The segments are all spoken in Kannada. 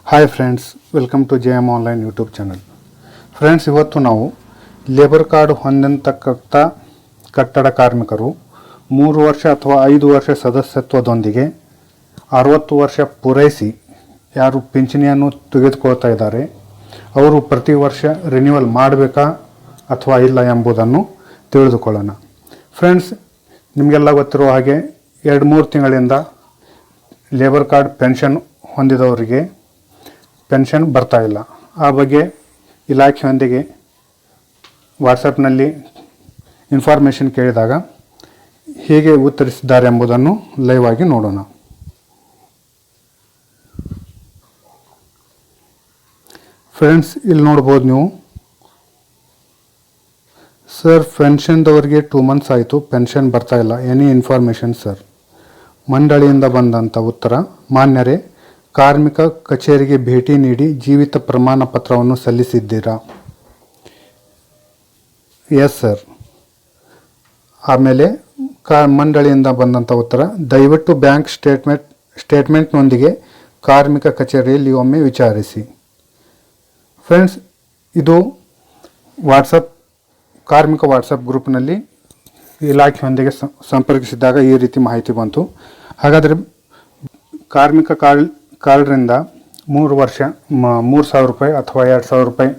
Hi friends, welcome to JM online YouTube channel. Friends, ಇವತ್ತು ನಾವು ಲೇಬರ್ ಕಾರ್ಡ್ ಹೊಂದಿರತಕ್ಕಂಥ ಕಟ್ಟಡ ಕಾರ್ಮಿಕರು 3 ವರ್ಷ ಅಥವಾ 5 ವರ್ಷ ಸದಸ್ಯತ್ವದೊಂದಿಗೆ 60 ವರ್ಷ ಪೂರೈಸಿ ಯಾರು ಪಿಂಚಣಿಯನ್ನು ತೆಗೆದುಕೊಳ್ತಾ ಇದ್ದಾರೆ ಅವರು ಪ್ರತಿ ವರ್ಷ ರಿನ್ಯೂವಲ್ ಮಾಡಬೇಕಾ ಅಥವಾ ಇಲ್ಲ ಎಂಬುದನ್ನು ತಿಳಿದುಕೊಳ್ಳೋಣ. ಫ್ರೆಂಡ್ಸ್, ನಿಮಗೆಲ್ಲ ಗೊತ್ತಿರುವ ಹಾಗೆ 2-3 ತಿಂಗಳಿಂದ ಲೇಬರ್ ಕಾರ್ಡ್ ಪೆನ್ಷನ್ ಹೊಂದಿದವರಿಗೆ ಪೆನ್ಷನ್ ಬರ್ತಾ ಇಲ್ಲ. ಆ ಬಗ್ಗೆ ಇಲಾಖೆಯೊಂದಿಗೆ ವಾಟ್ಸಪ್ನಲ್ಲಿ ಇನ್ಫಾರ್ಮೇಷನ್ ಕೇಳಿದಾಗ ಹೇಗೆ ಉತ್ತರಿಸಿದ್ದಾರೆ ಎಂಬುದನ್ನು ಲೈವ್ ಆಗಿ ನೋಡೋಣ. ಫ್ರೆಂಡ್ಸ್, ಇಲ್ಲಿ ನೋಡ್ಬೋದು ನೀವು. ಸರ್, ಪೆನ್ಷನ್ದವರಿಗೆ 2 ಮಂತ್ಸ್ ಆಯಿತು, ಪೆನ್ಷನ್ ಬರ್ತಾ ಇಲ್ಲ. Any information sir? ಮಂಡಳಿಯಿಂದ ಬಂದಂಥ ಉತ್ತರ: ಮಾನ್ಯರೇ, ಕಾರ್ಮಿಕ ಕಚೇರಿಗೆ ಭೇಟಿ ನೀಡಿ ಜೀವಿತ ಪ್ರಮಾಣ ಪತ್ರವನ್ನು ಸಲ್ಲಿಸಿದ್ದೀರಾ? Yes sir. ಆಮೇಲೆ ಮಂಡಳಿಯಿಂದ ಬಂದಂಥ ಉತ್ತರ: ದಯವಿಟ್ಟು ಬ್ಯಾಂಕ್ ಸ್ಟೇಟ್ಮೆಂಟ್ನೊಂದಿಗೆ ಕಾರ್ಮಿಕ ಕಚೇರಿಯಲ್ಲಿ ಒಮ್ಮೆ ವಿಚಾರಿಸಿ. ಫ್ರೆಂಡ್ಸ್, ಇದು ಕಾರ್ಮಿಕ ವಾಟ್ಸಪ್ ಗ್ರೂಪ್ನಲ್ಲಿ ಇಲಾಖೆಯೊಂದಿಗೆ ಸಂಪರ್ಕಿಸಿದಾಗ ಈ ರೀತಿ ಮಾಹಿತಿ ಬಂತು. ಹಾಗಾದರೆ ಕಾರ್ಮಿಕ ಕಾರ್ಡ್ರಿಂದ 3 ವರ್ಷ 3,000 ರೂಪಾಯಿ ಅಥವಾ 2,000 ರೂಪಾಯಿ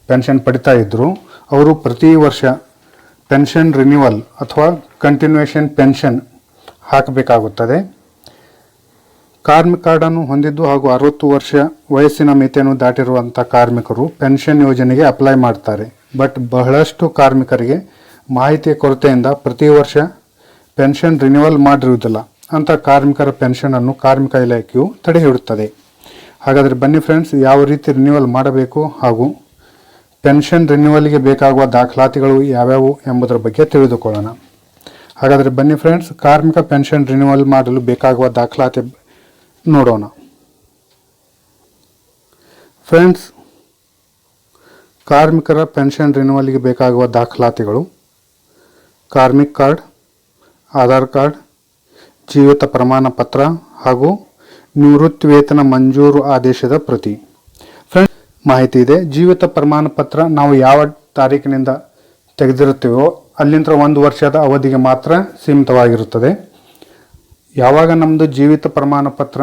ಪೆನ್ಷನ್ ಪಡಿತಾ ಇದ್ದರು. ಅವರು ಪ್ರತಿ ವರ್ಷ ಪೆನ್ಷನ್ ರಿನ್ಯೂವಲ್ ಅಥವಾ ಕಂಟಿನ್ಯೂಯೇಷನ್ ಪೆನ್ಷನ್ ಹಾಕಬೇಕಾಗುತ್ತದೆ. ಕಾರ್ಮಿಕ ಕಾರ್ಡನ್ನು ಹೊಂದಿದ್ದು ಹಾಗೂ 60 ವರ್ಷ ವಯಸ್ಸಿನ ಮಿತಿಯನ್ನು ದಾಟಿರುವಂಥ ಕಾರ್ಮಿಕರು ಪೆನ್ಷನ್ ಯೋಜನೆಗೆ ಅಪ್ಲೈ ಮಾಡ್ತಾರೆ. ಬಟ್ ಬಹಳಷ್ಟು ಕಾರ್ಮಿಕರಿಗೆ ಮಾಹಿತಿಯ ಕೊರತೆಯಿಂದ ಪ್ರತಿ ವರ್ಷ ಪೆನ್ಷನ್ ರಿನ್ಯೂವಲ್ ಮಾಡಿರುವುದಿಲ್ಲ. ಅಂಥ ಕಾರ್ಮಿಕರ ಪೆನ್ಷನನ್ನು ಕಾರ್ಮಿಕ ಇಲಾಖೆಯು ತಡೆಹಿಡುತ್ತದೆ. ಹಾಗಾದರೆ ಬನ್ನಿ ಫ್ರೆಂಡ್ಸ್, ಯಾವ ರೀತಿ ರಿನ್ಯೂವಲ್ ಮಾಡಬೇಕು ಹಾಗೂ ಪೆನ್ಷನ್ ರಿನ್ಯೂವಲ್ಗೆ ಬೇಕಾಗುವ ದಾಖಲಾತಿಗಳು ಯಾವ್ಯಾವು ಎಂಬುದರ ಬಗ್ಗೆ ತಿಳಿದುಕೊಳ್ಳೋಣ. ಹಾಗಾದರೆ ಬನ್ನಿ ಫ್ರೆಂಡ್ಸ್, ಕಾರ್ಮಿಕ ಪೆನ್ಷನ್ ರಿನ್ಯೂವಲ್ ಮಾಡಲು ಬೇಕಾಗುವ ದಾಖಲಾತಿ ನೋಡೋಣ. ಫ್ರೆಂಡ್ಸ್, ಕಾರ್ಮಿಕರ ಪೆನ್ಷನ್ ರಿನ್ಯೂವಲ್ಗೆ ಬೇಕಾಗುವ ದಾಖಲಾತಿಗಳು: ಕಾರ್ಮಿಕ ಕಾರ್ಡ್, ಆಧಾರ್ ಕಾರ್ಡ್, ಜೀವಿತ ಪ್ರಮಾಣ ಪತ್ರ ಹಾಗೂ ನಿವೃತ್ತಿ ವೇತನ ಮಂಜೂರು ಆದೇಶದ ಪ್ರತಿ. ಫ್ರೆಂಡ್ಸ್, ಮಾಹಿತಿ ಇದೆ. ಜೀವಿತ ಪ್ರಮಾಣ ಪತ್ರ ನಾವು ಯಾವ ತಾರೀಕಿನಿಂದ ತೆಗೆದಿರುತ್ತೇವೋ ಅಲ್ಲಿಂದ 1 ವರ್ಷದ ಅವಧಿಗೆ ಮಾತ್ರ ಸೀಮಿತವಾಗಿರುತ್ತದೆ. ಯಾವಾಗ ನಮ್ಮದು ಜೀವಿತ ಪ್ರಮಾಣ ಪತ್ರ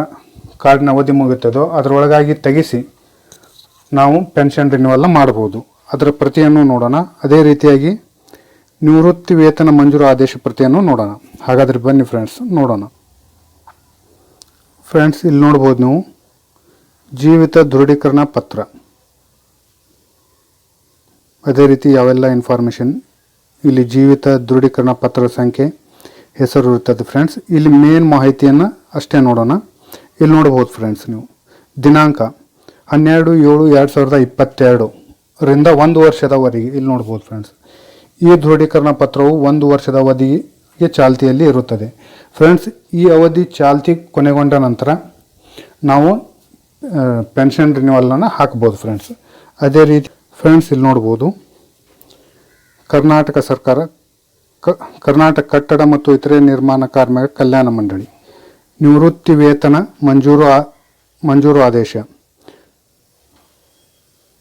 ಕಾರ್ಡಿನ ಅವಧಿ ಮುಗುತ್ತದೋ ಅದರೊಳಗಾಗಿ ತೆಗೆಸಿ ನಾವು ಪೆನ್ಷನ್ ರಿನ್ಯೂವಲ್ನ ಮಾಡ್ಬೋದು. ಅದರ ಪ್ರತಿಯನ್ನು ನೋಡೋಣ. ಅದೇ ರೀತಿಯಾಗಿ ನಿವೃತ್ತಿ ವೇತನ ಮಂಜೂರು ಆದೇಶ ಪ್ರತಿಯನ್ನು ನೋಡೋಣ. ಹಾಗಾದರೆ ಬನ್ನಿ ಫ್ರೆಂಡ್ಸ್, ನೋಡೋಣ. ಫ್ರೆಂಡ್ಸ್, ಇಲ್ಲಿ ನೋಡ್ಬೋದು ನೀವು ಜೀವಿತ ದೃಢೀಕರಣ ಪತ್ರ. ಅದೇ ರೀತಿ ಯಾವೆಲ್ಲ ಇನ್ಫಾರ್ಮೇಷನ್ ಇಲ್ಲಿ ಜೀವಿತ ದೃಢೀಕರಣ ಪತ್ರದ ಸಂಖ್ಯೆ, ಹೆಸರು ಇರ್ತದೆ. ಫ್ರೆಂಡ್ಸ್, ಇಲ್ಲಿ ಮೇನ್ ಮಾಹಿತಿಯನ್ನು ಅಷ್ಟೇ ನೋಡೋಣ. ಇಲ್ಲಿ ನೋಡ್ಬೋದು ಫ್ರೆಂಡ್ಸ್ ನೀವು ದಿನಾಂಕ 12/7/2022 ರಿಂದ 1 ವರ್ಷದವರೆಗೆ ಇಲ್ಲಿ ನೋಡ್ಬೋದು ಫ್ರೆಂಡ್ಸ್. ಈ ದೃಢೀಕರಣ ಪತ್ರವು 1 ವರ್ಷದ ಅವಧಿಗೆ ಚಾಲ್ತಿಯಲ್ಲಿ ಇರುತ್ತದೆ. ಫ್ರೆಂಡ್ಸ್, ಈ ಅವಧಿ ಚಾಲ್ತಿ ಕೊನೆಗೊಂಡ ನಂತರ ನಾವು ಪೆನ್ಷನ್ ರಿನ್ಯೂವಲನ್ನು ಹಾಕ್ಬೋದು ಫ್ರೆಂಡ್ಸ್. ಅದೇ ರೀತಿ ಫ್ರೆಂಡ್ಸ್, ಇಲ್ಲಿ ನೋಡ್ಬೋದು ಕರ್ನಾಟಕ ಸರ್ಕಾರ ಕರ್ನಾಟಕ ಕಟ್ಟಡ ಮತ್ತು ಇತರೆ ನಿರ್ಮಾಣ ಕಾರ್ಮಿಕ ಕಲ್ಯಾಣ ಮಂಡಳಿ ನಿವೃತ್ತಿ ವೇತನ ಮಂಜೂರು ಆದೇಶ.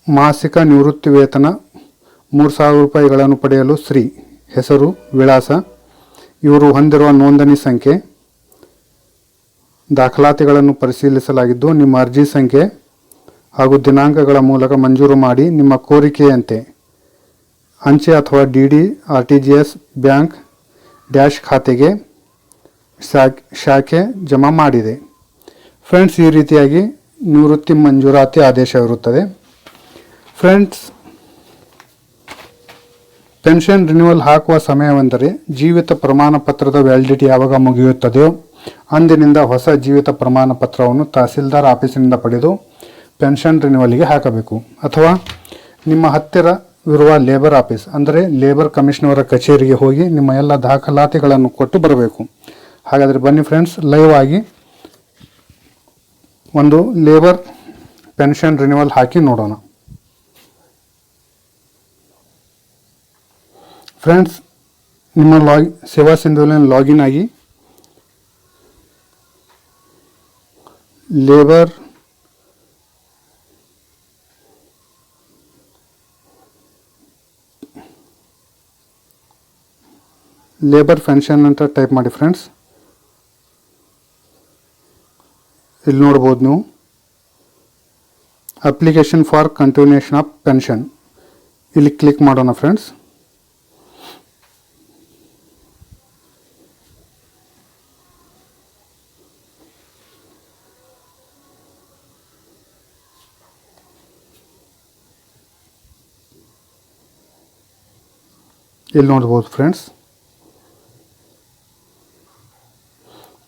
ಮಾಸಿಕ ನಿವೃತ್ತಿ ವೇತನ 3,000 ರೂಪಾಯಿಗಳನ್ನು ಪಡೆಯಲು ಶ್ರೀ ಹೆಸರು, ವಿಳಾಸ, ಇವರು ಹೊಂದಿರುವ ನೋಂದಣಿ ಸಂಖ್ಯೆ, ದಾಖಲಾತಿಗಳನ್ನು ಪರಿಶೀಲಿಸಲಾಗಿದ್ದು ನಿಮ್ಮ ಅರ್ಜಿ ಸಂಖ್ಯೆ ಹಾಗೂ ದಿನಾಂಕಗಳ ಮೂಲಕ ಮಂಜೂರು ಮಾಡಿ ನಿಮ್ಮ ಕೋರಿಕೆಯಂತೆ ಅಂಚೆ ಅಥವಾ DD RTGS ಬ್ಯಾಂಕ್ ಡ್ಯಾಶ್ ಖಾತೆಗೆ ಶಾಖೆ ಜಮಾ ಮಾಡಿದೆ. ಫ್ರೆಂಡ್ಸ್, ಈ ರೀತಿಯಾಗಿ ನಿವೃತ್ತಿ ಮಂಜೂರಾತಿ ಆದೇಶ ಇರುತ್ತದೆ. ಫ್ರೆಂಡ್ಸ್, ಪೆನ್ಷನ್ ರಿನ್ಯೂವಲ್ ಹಾಕುವ ಸಮಯವೆಂದರೆ ಜೀವಿತ ಪ್ರಮಾಣ ಪತ್ರದ ವ್ಯಾಲಿಡಿಟಿ ಯಾವಾಗ ಮುಗಿಯುತ್ತದೆಯೋ ಅಂದಿನಿಂದ ಹೊಸ ಜೀವಿತ ಪ್ರಮಾಣ ಪತ್ರವನ್ನು ತಹಸೀಲ್ದಾರ್ ಆಫೀಸಿನಿಂದ ಪಡೆದು ಪೆನ್ಷನ್ ರಿನ್ಯೂವಲ್ಗೆ ಹಾಕಬೇಕು. ಅಥವಾ ನಿಮ್ಮ ಹತ್ತಿರವಿರುವ ಲೇಬರ್ ಆಫೀಸ್ ಅಂದರೆ ಲೇಬರ್ ಕಮಿಷನರ ಕಚೇರಿಗೆ ಹೋಗಿ ನಿಮ್ಮ ಎಲ್ಲ ದಾಖಲಾತಿಗಳನ್ನು ಕೊಟ್ಟು ಬರಬೇಕು. ಹಾಗಾದರೆ ಬನ್ನಿ ಫ್ರೆಂಡ್ಸ್, ಲೈವ್ ಆಗಿ ಒಂದು ಲೇಬರ್ ಪೆನ್ಷನ್ ರಿನ್ಯೂವಲ್ ಹಾಕಿ ನೋಡೋಣ. ಫ್ರೆಂಡ್ಸ್, ನಿಮ್ಮ ಸೇವಾ ಸಿಂಧುವಿನಲ್ಲಿ ಲಾಗಿನ್ ಆಗಿ ಲೇಬರ್ ಲೇಬರ್ ಪೆನ್ಷನ್ ಅಂತ ಟೈಪ್ ಮಾಡಿ ಫ್ರೆಂಡ್ಸ್. ಇಲ್ಲಿ ನೋಡ್ಬೋದು ನೀವು application for continuation of pension, ಇಲ್ಲಿ ಕ್ಲಿಕ್ ಮಾಡೋಣ ಫ್ರೆಂಡ್ಸ್. ಇಲ್ಲಿ ನೋಡ್ಬೋದು ಫ್ರೆಂಡ್ಸ್,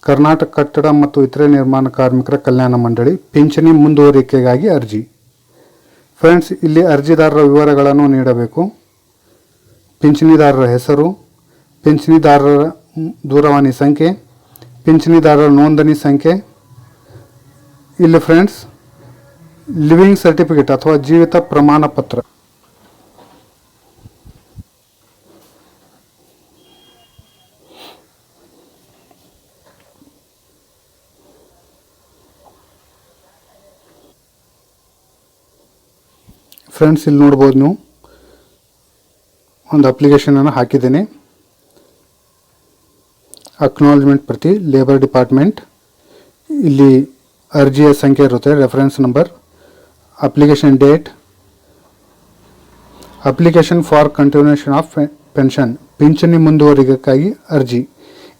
ಕರ್ನಾಟಕ ಕಟ್ಟಡ ಮತ್ತು ಇತರೆ ನಿರ್ಮಾಣ ಕಾರ್ಮಿಕರ ಕಲ್ಯಾಣ ಮಂಡಳಿ ಪಿಂಚಣಿ ಮುಂದುವರಿಕೆಗಾಗಿ ಅರ್ಜಿ. ಫ್ರೆಂಡ್ಸ್, ಇಲ್ಲಿ ಅರ್ಜಿದಾರರ ವಿವರಗಳನ್ನು ನೀಡಬೇಕು. ಪಿಂಚಣಿದಾರರ ಹೆಸರು, ಪಿಂಚಣಿದಾರರ ದೂರವಾಣಿ ಸಂಖ್ಯೆ, ಪಿಂಚಣಿದಾರರ ನೋಂದಣಿ ಸಂಖ್ಯೆ. ಇಲ್ಲಿ ಫ್ರೆಂಡ್ಸ್ ಲಿವಿಂಗ್ ಸರ್ಟಿಫಿಕೇಟ್ ಅಥವಾ ಜೀವಿತ ಪ್ರಮಾಣ ಪತ್ರ. ಫ್ರೆಂಡ್ಸ್, ಇಲ್ಲಿ ನೋಡ್ಬೋದು ನೀವು ಒಂದು ಅಪ್ಲಿಕೇಶನನ್ನು ಹಾಕಿದ್ದೇನೆ. ಅಕ್ನಾಲಜ್ಮೆಂಟ್ ಪ್ರತಿ ಲೇಬರ್ ಡಿಪಾರ್ಟ್ಮೆಂಟ್. ಇಲ್ಲಿ ಅರ್ಜಿಯ ಸಂಖ್ಯೆ ಇರುತ್ತೆ, reference number, application date, application for continuation of pension, ಪಿಂಚಣಿ ಮುಂದುವರಿಕೆಗಾಗಿ ಅರ್ಜಿ,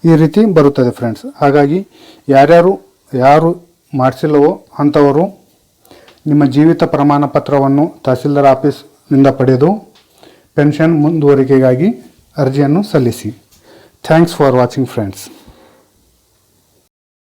ಈ ರೀತಿ ಬರುತ್ತದೆ ಫ್ರೆಂಡ್ಸ್. ಹಾಗಾಗಿ ಯಾರು ಮಾಡಿಸಿಲ್ಲವೋ ಅಂಥವರು ನಿಮ್ಮ ಜೀವಿತ ಪ್ರಮಾಣ ಪತ್ರವನ್ನು ತಹಸೀಲ್ದಾರ್ ಆಫೀಸ್ನಿಂದ ಪಡೆದು ಪೆನ್ಷನ್ ಮುಂದುವರಿಕೆಗಾಗಿ ಅರ್ಜಿಯನ್ನು ಸಲ್ಲಿಸಿ. Thanks for watching friends.